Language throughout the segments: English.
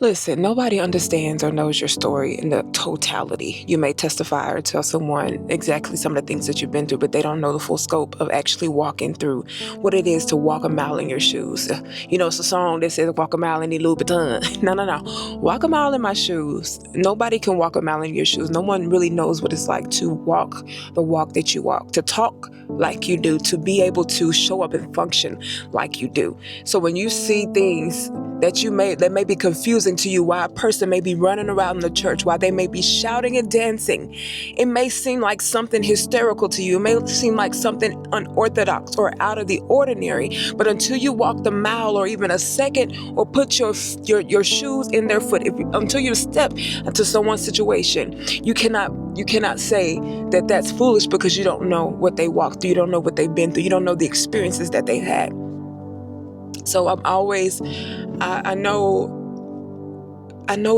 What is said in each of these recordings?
Listen, nobody understands or knows your story in the totality. You may testify or tell someone exactly some of the things that you've been through, but they don't know the full scope of actually walking through what it is to walk a mile in your shoes. It's a song that says walk a mile in the Louboutin. No. Walk a mile in my shoes. Nobody can walk a mile in your shoes. No one really knows what it's like to walk the walk that you walk, to talk like you do, to be able to show up and function like you do. So when you see things that may be confusing to you, why a person may be running around the church, why they may be shouting and dancing, it may seem like something hysterical to you. It may seem like something unorthodox or out of the ordinary. But until you walk the mile or even a second or put your shoes in their foot, until you step into someone's situation, you cannot say that that's foolish, because you don't know what they walked through. You don't know what they've been through. You don't know the experiences that they've had. So I'm always, I know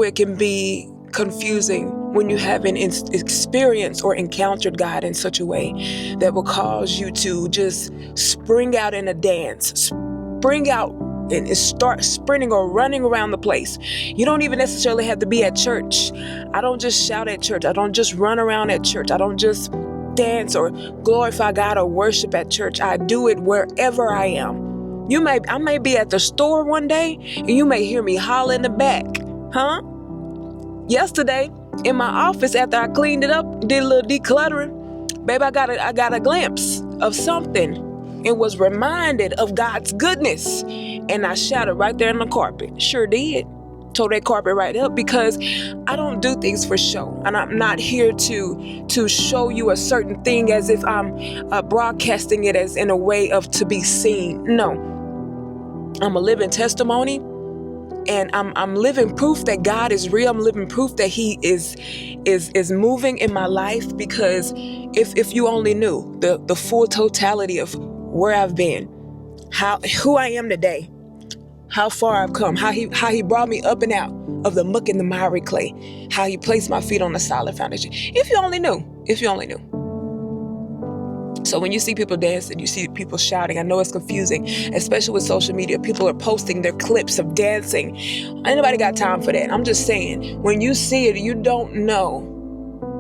it can be confusing when you haven't experienced or encountered God in such a way that will cause you to just spring out in a dance, spring out and start sprinting or running around the place. You don't even necessarily have to be at church. I don't just shout at church. I don't just run around at church. I don't just dance or glorify God or worship at church. I do it wherever I am. I may be at the store one day and you may hear me holler in the back. Yesterday in my office, after I cleaned it up, did a little decluttering, babe, I got a glimpse of something and was reminded of God's goodness. And I shouted right there on the carpet. Sure did. Tore that carpet right up, because I don't do things for show. And I'm not here to show you a certain thing as if I'm broadcasting it as in a way of to be seen. No. I'm a living testimony, and I'm living proof that God is real. I'm living proof that He is moving in my life, because if you only knew the full totality of where I've been, who I am today, how far I've come, how he brought me up and out of the muck and the miry clay, how He placed my feet on a solid foundation. If you only knew. So when you see people dancing, you see people shouting, I know it's confusing, especially with social media. People are posting their clips of dancing. Anybody got time for that? I'm just saying, when you see it, you don't know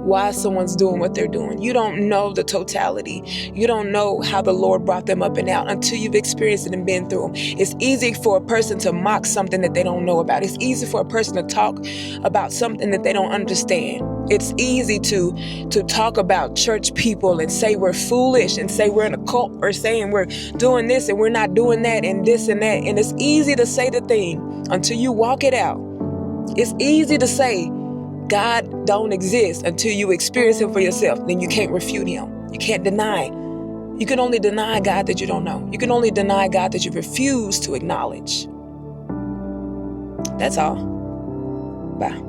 why someone's doing what they're doing. You don't know the totality. You don't know how the Lord brought them up and out until you've experienced it and been through them. It's easy for a person to mock something that they don't know about. It's easy for a person to talk about something that they don't understand. It's easy to talk about church people and say we're foolish and say we're in a cult, or saying we're doing this and we're not doing that and this and that. And it's easy to say the thing until you walk it out. It's easy to say God don't exist until you experience Him for yourself. Then you can't refute Him. You can't deny. You can only deny God that you don't know. You can only deny God that you refuse to acknowledge. That's all. Bye.